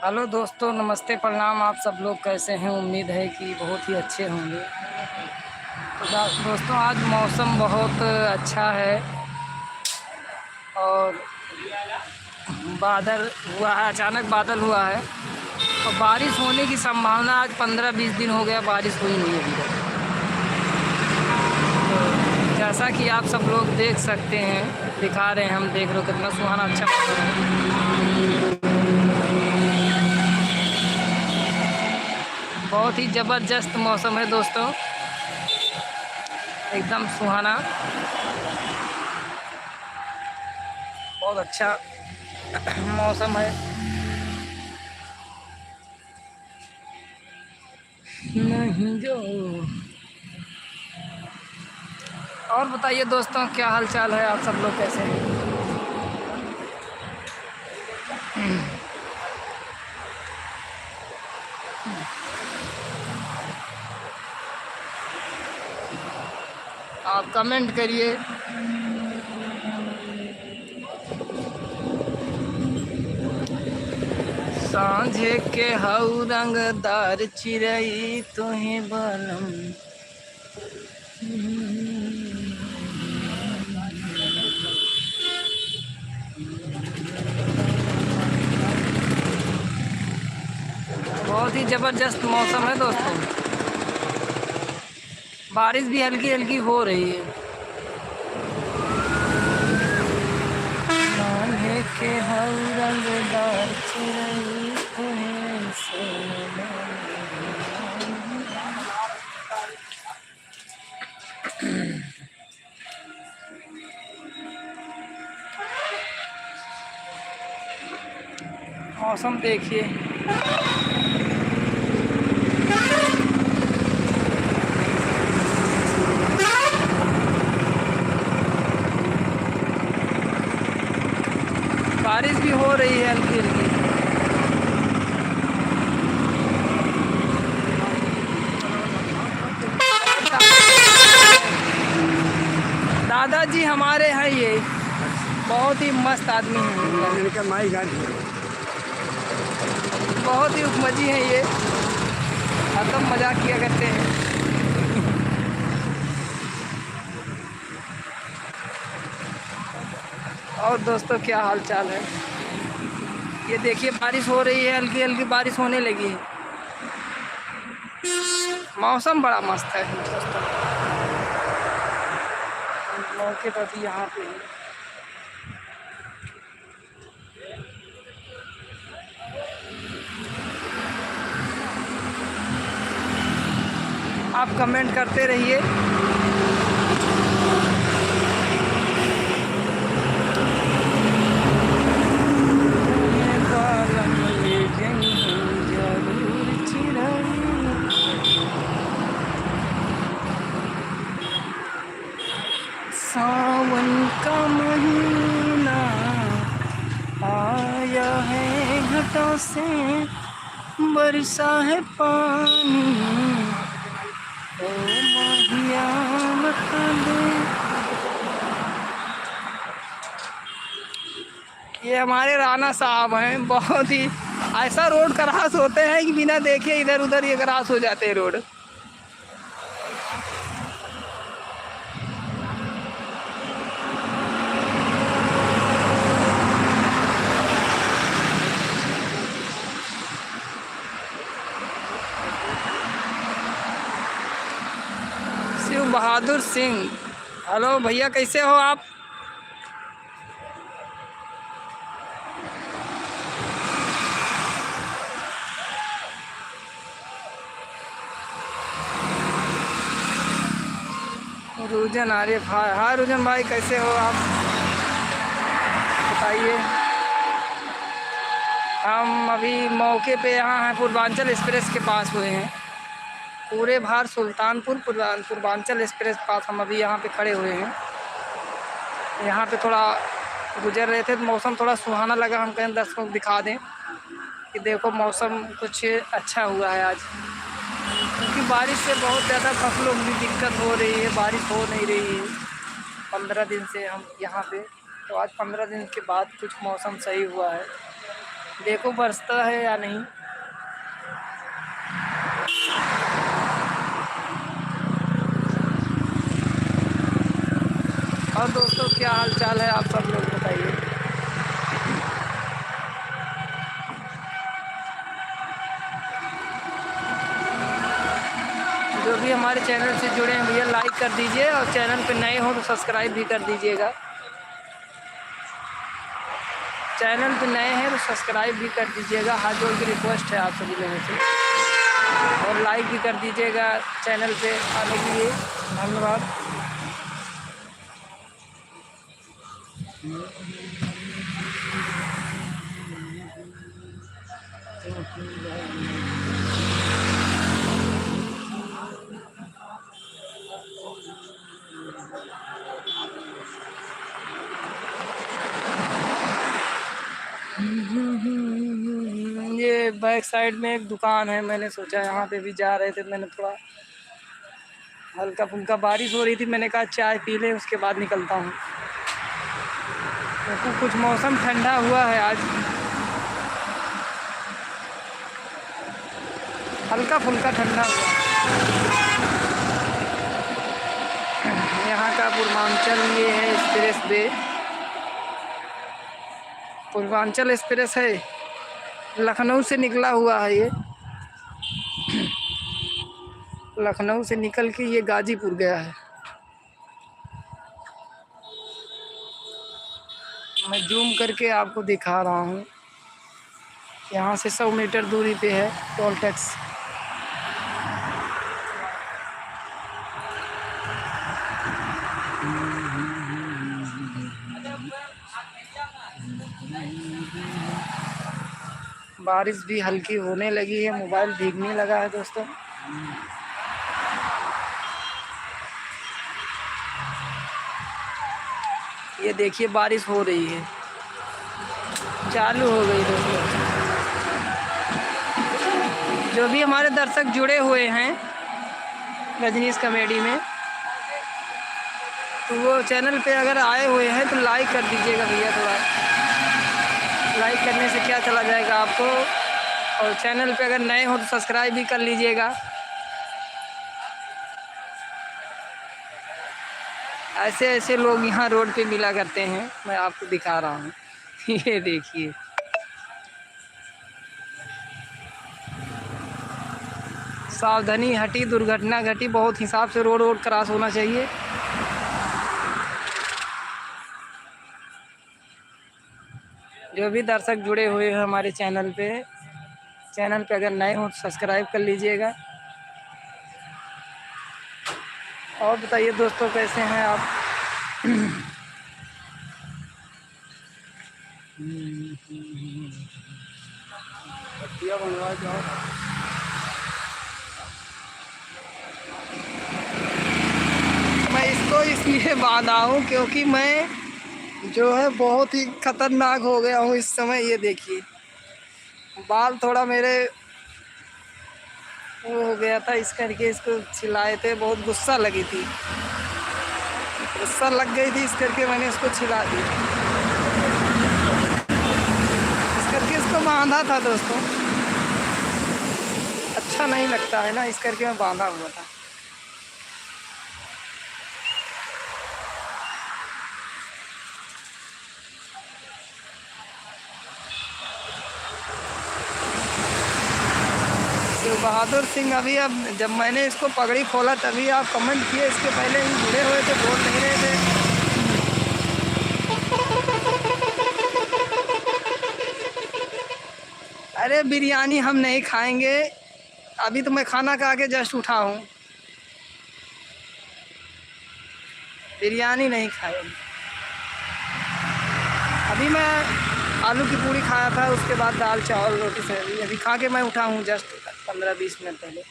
Hello दोस्तों, नमस्ते, प्रणाम। आप सब लोग कैसे हैं? उम्मीद है कि बहुत ही अच्छे होंगे। तो दोस्तों, आज मौसम बहुत अच्छा है और बादल हुआ है, अचानक बादल हुआ है और बारिश होने की संभावना। आज 15-20 दिन हो गया, बारिश हुई नहीं अभी तक। तो जैसा कि आप सब लोग देख सकते हैं, दिखा रहे हैं, हम देख रहे हो कितना सुहाना अच्छा मौसम है। बहुत ही ज़बरदस्त मौसम है दोस्तों, एकदम सुहाना, बहुत अच्छा मौसम है। नहीं जो और बताइए दोस्तों, क्या हाल चाल है? आप सब लोग कैसे हैं? आप कमेंट करिए। सांझे के हऊ रंगदार चिरई तुहे बलम। बहुत ही ज़बरदस्त मौसम है दोस्तों, बारिश भी हल्की हल्की हो रही है। सांझे के हऊ रंगदार चिरई तुहे मौसम देखिए, बारिश भी हो रही है हल्की हल्की। दादाजी हमारे हैं, ये बहुत ही मस्त आदमी हैं, बहुत ही उपमजी हैं ये, हरदम मजाक किया करते हैं। और दोस्तों, क्या हाल चाल है? ये देखिए, बारिश हो रही है, हल्की हल्की बारिश होने लगी है। मौसम बड़ा मस्त है दोस्तों। मौके पर भी यहाँ पे आप कमेंट करते रहिए। सावन का महीना आया है, घाटों से बरसा है पानी, ओ माहिया बता दे। ये हमारे राणा साहब हैं, बहुत ही ऐसा रोड क्रॉस होते हैं कि बिना देखे इधर उधर ये क्रॉस हो जाते हैं रोड। शिव बहादुर सिंह, हेलो भैया, कैसे हो आप? रुजन आरिफ, हाय रुजन भाई, कैसे हो आप? बताइए। हम अभी मौके पे यहाँ हैं, पूर्वांचल एक्सप्रेस के पास हुए हैं। पूरे भार सुल्तानपुर पूर्वांचल एक्सप्रेस पास हम अभी यहाँ पे खड़े हुए हैं। यहाँ पे थोड़ा गुजर रहे थे तो मौसम थोड़ा सुहाना लगा, हम कहें दर्शकों को दिखा दें कि देखो मौसम कुछ अच्छा हुआ है आज, क्योंकि बारिश से बहुत ज़्यादा फसलों की दिक्कत हो रही है, बारिश हो नहीं रही है 15 दिन से हम यहाँ पे। तो आज 15 दिन के बाद कुछ मौसम सही हुआ है। देखो बरसता है या नहीं। और दोस्तों क्या हाल चाल है, आप सब लोग बताइए। जो भी हमारे चैनल से जुड़े हैं भैया लाइक कर दीजिए, और चैनल पे नए हो तो सब्सक्राइब भी कर दीजिएगा। चैनल पे नए हैं तो सब्सक्राइब भी कर दीजिएगा, हाथ जोड़ की रिक्वेस्ट है आप सभी लोगों से। और लाइक भी कर दीजिएगा चैनल पे आने के लिए, धन्यवाद। ये बैक साइड में एक दुकान है, मैंने सोचा यहाँ पे भी जा रहे थे, मैंने थोड़ा हल्का फुल्का बारिश हो रही थी, मैंने कहा चाय पी ले उसके बाद निकलता हूँ। तो कुछ मौसम ठंडा हुआ है आज, हल्का फुल्का ठंडा हुआ। यहाँ का पूर्वांचल ये है एक्सप्रेस वे, पूर्वांचल एक्सप्रेस है, लखनऊ से निकला हुआ है ये। लखनऊ से निकल के ये गाजीपुर गया है। मैं जूम करके आपको दिखा रहा हूँ। यहाँ से 100 मीटर दूरी पे है टोल टैक्स। बारिश भी हल्की होने लगी है, मोबाइल भीगने लगा है दोस्तों। ये देखिए बारिश हो रही है, चालू हो गई दोस्तों। जो भी हमारे दर्शक जुड़े हुए हैं रजनीश कॉमेडी में, तो वो चैनल पे अगर आए हुए हैं तो लाइक कर दीजिएगा भैया। थोड़ा लाइक करने से क्या चला जाएगा आपको, और चैनल पे अगर नए हो तो सब्सक्राइब भी कर लीजिएगा। ऐसे ऐसे लोग यहाँ रोड पे मिला करते हैं, मैं आपको दिखा रहा हूँ। ये देखिए, सावधानी हटी दुर्घटना घटी, बहुत हिसाब से रोड क्रॉस होना चाहिए। जो भी दर्शक जुड़े हुए हैं हमारे चैनल पे अगर नए हो तो सब्सक्राइब कर लीजिएगा। और बताइए दोस्तों कैसे हैं आप। मैं इसको इसलिए बांधा हूँ क्योंकि मैं जो है बहुत ही खतरनाक हो गया हूँ इस समय। ये देखिए बाल थोड़ा मेरे वो हो गया था, इस करके इसको छिलाए थे, बहुत गुस्सा लगी थी, गुस्सा लग गई थी, इस करके मैंने इसको छिला दिया, इस करके इसको बांधा था दोस्तों। अच्छा नहीं लगता है ना, इस करके मैं बांधा हुआ था। बहादुर सिंह अभी अब जब मैंने इसको पगड़ी खोला तभी आप कमेंट किए, इसके पहले ही जुड़े हुए थे, बोल नहीं रहे थे। अरे बिरयानी हम नहीं खाएंगे, अभी तो मैं खाना खा के जस्ट उठा हूँ, बिरयानी नहीं खाएंगे। अभी मैं आलू की पूरी खाया था, उसके बाद दाल चावल रोटी सब्जी अभी खा के मैं उठा हूँ जस्ट 15-20 मिनट पहले।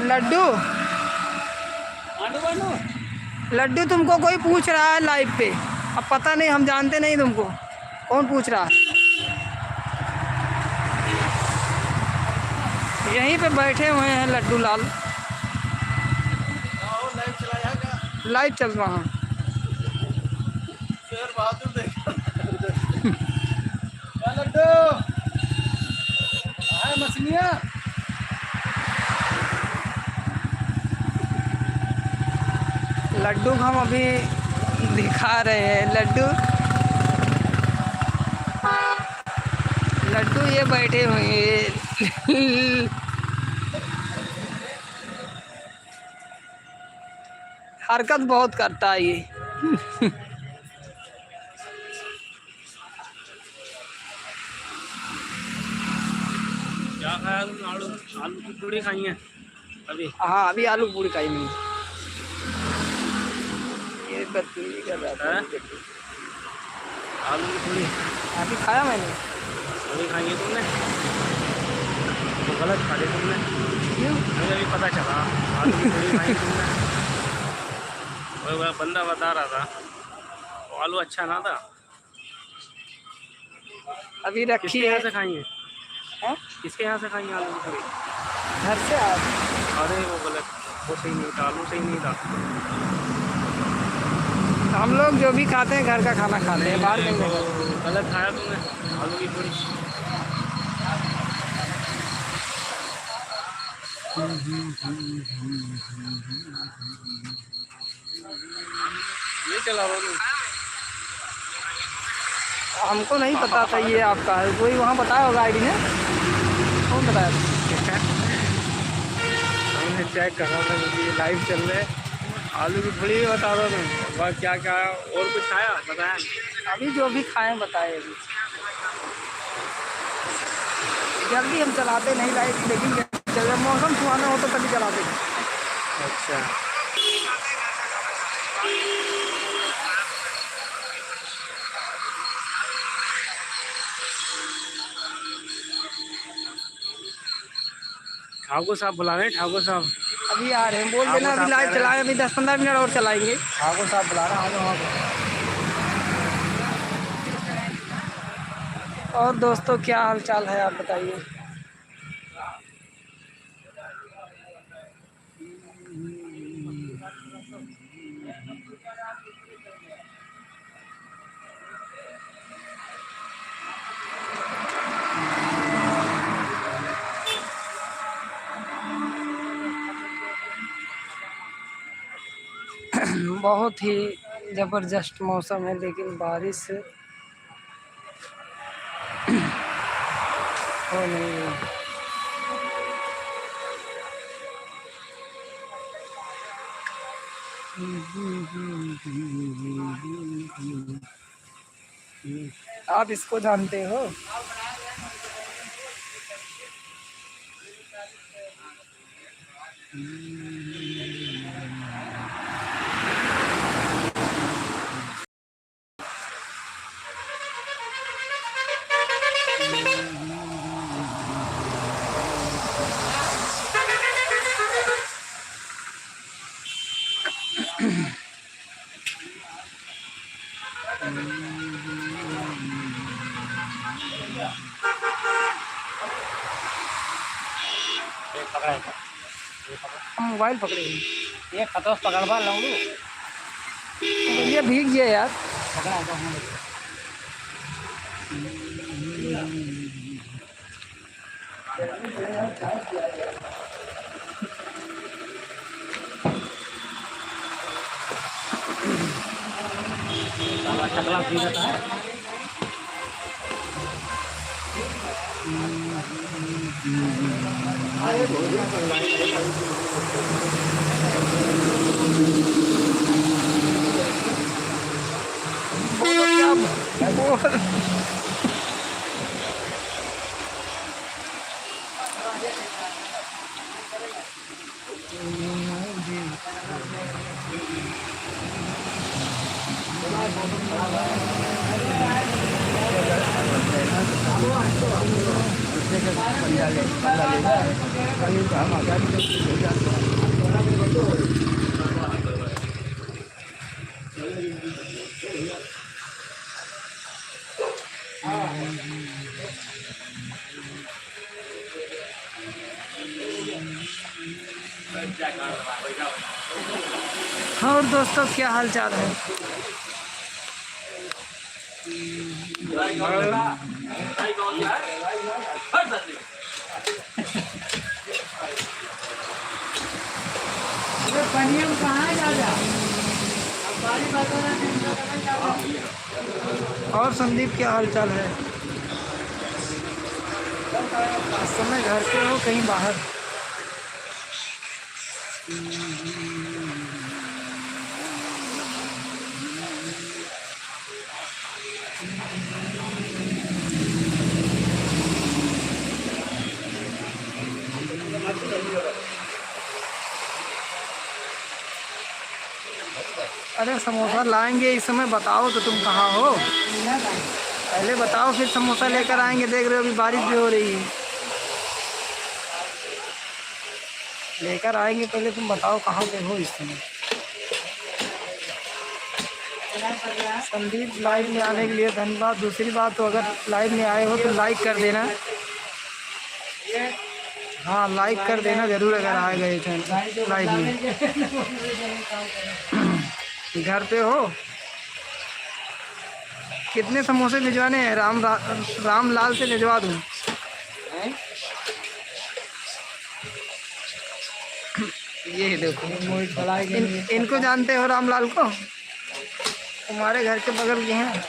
लड्डू लड्डू तुमको कोई पूछ रहा है लाइव पे, अब पता नहीं, हम जानते नहीं तुमको, कौन पूछ रहा है। यहीं पे बैठे हुए हैं लड्डू लाल। लाइव चल रहा है। शेर बहादुर देखा लड्डू है मछलियाँ। लड्डू को हम अभी दिखा रहे हैं। लड्डू लड्डू ये बैठे हुए हैं। हरकत बहुत करता है ये। क्या खाया तुमने? आलू आलू की पूड़ी खाई है अभी? हाँ अभी आलू पूरी खाई नहीं। ये बदतमीजी कर रहा था। आलू की पूड़ी अभी खाया मैंने। अभी खाई है तुमने? तो गलत खा ली तुमने। क्यों? मुझे अभी पता चला आलू की पूड़ी खाई तुमने। वो बंदा बता रहा था वो आलू अच्छा ना था। अभी रखी किसके है। यहाँ से खाई है? हैं? किसके यहाँ से खाई है आलू की पूड़ी? घर से आप। अरे वो गलत, वो सही नहीं था, आलू सही नहीं था। हम लोग जो भी खाते हैं घर का खाना खाते हैं, बाहर कहीं नहीं खाते। गलत खाया तुमने आलू की पूड़ी। ये चला रहा हूँ। हमको नहीं पता था ये आपका है। कोई वहाँ बताया होगा आईडी ने। कौन बताया था? हमने चेक करा था क्योंकि लाइव चल रहे। आलू की पूड़ी भी बता रहा हूँ। वह क्या क्या और कुछ खाया बताया? अभी जो भी खाएं बताए। अभी जल्दी हम चलाते नहीं लाइट, लेकिन जब मौसम सुहाना हो तो तभी चलाते हैं। अच्छा ठाकुर साहब बुला रहे हैं। ठाकुर साहब अभी आ रहे हैं। बोल देना अभी लाइव चलाएं। अभी 10-15 मिनट और चलाएंगे। ठाकुर साहब बुला रहे हैं वहाँ पर। और दोस्तों क्या हाल चाल है आप बताइए। बहुत ही ज़बरदस्त मौसम है, लेकिन बारिश हो नहीं रही। आप इसको जानते हो? हम मोबाइल पकड़े हैं। ये खतौस पकड़वा लूँ। ये भीग गया यार। टकला पीता है। बोलो क्या बोल। और दोस्तों क्या हाल चाल है? और संदीप क्या हाल चाल है? इस समय घर पे हो कहीं बाहर? अरे समोसा लाएंगे इस समय, बताओ तो तुम कहाँ हो? पहले बताओ फिर समोसा लेकर आएंगे। देख रहे हो अभी बारिश भी हो रही है। लेकर आएंगे, पहले तुम बताओ कहाँ पे हो इस समय। संदीप लाइव में आने के लिए धन्यवाद। दूसरी बात तो अगर लाइव में आए हो तो लाइक कर देना। हाँ लाइक कर देना ज़रूर अगर आए गए थे लाइव में। घर पे हो? कितने समोसे भिजवाने हैं? रामलाल से भिजवा दूँ? ये देखो इनको जानते हो रामलाल को? तुम्हारे घर के बगल के हैं।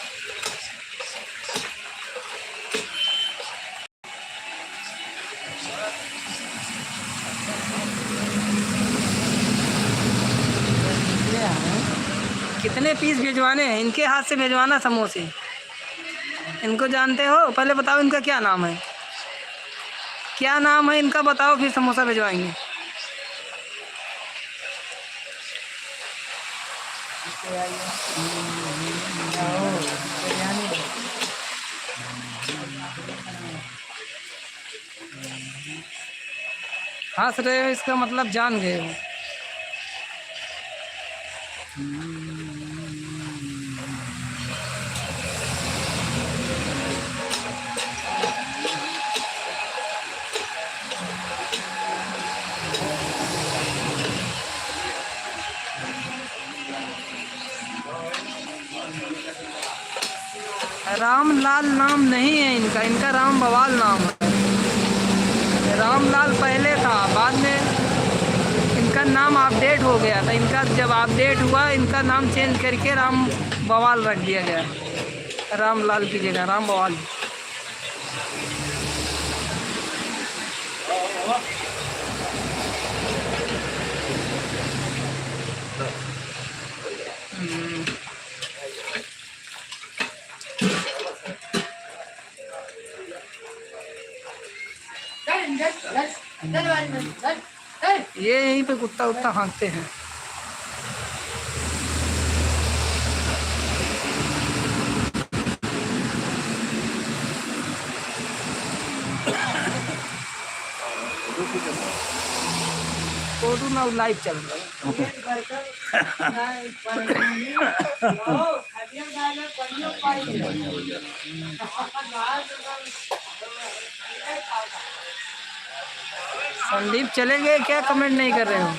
कितने पीस भिजवाने हैं? इनके हाथ से भिजवाना समोसे। इनको जानते हो? पहले बताओ इनका क्या नाम है? क्या नाम है इनका बताओ, फिर समोसा भिजवाएंगे। हंस रहे हो इसका मतलब जान गए हो। रामलाल नाम नहीं है इनका, इनका राम बवाल नाम है। रामलाल पहले था, बाद में इनका नाम अपडेट हो गया था। इनका जब अपडेट हुआ इनका नाम चेंज करके राम बवाल रख दिया गया। रामलाल की जगह राम बवाल। ये यहीं पे कुत्ता उत्ता हाँकते हैं। फोटो ना लाइव चल रहा संदीप चले गए क्या? कमेंट नहीं कर रहे हो?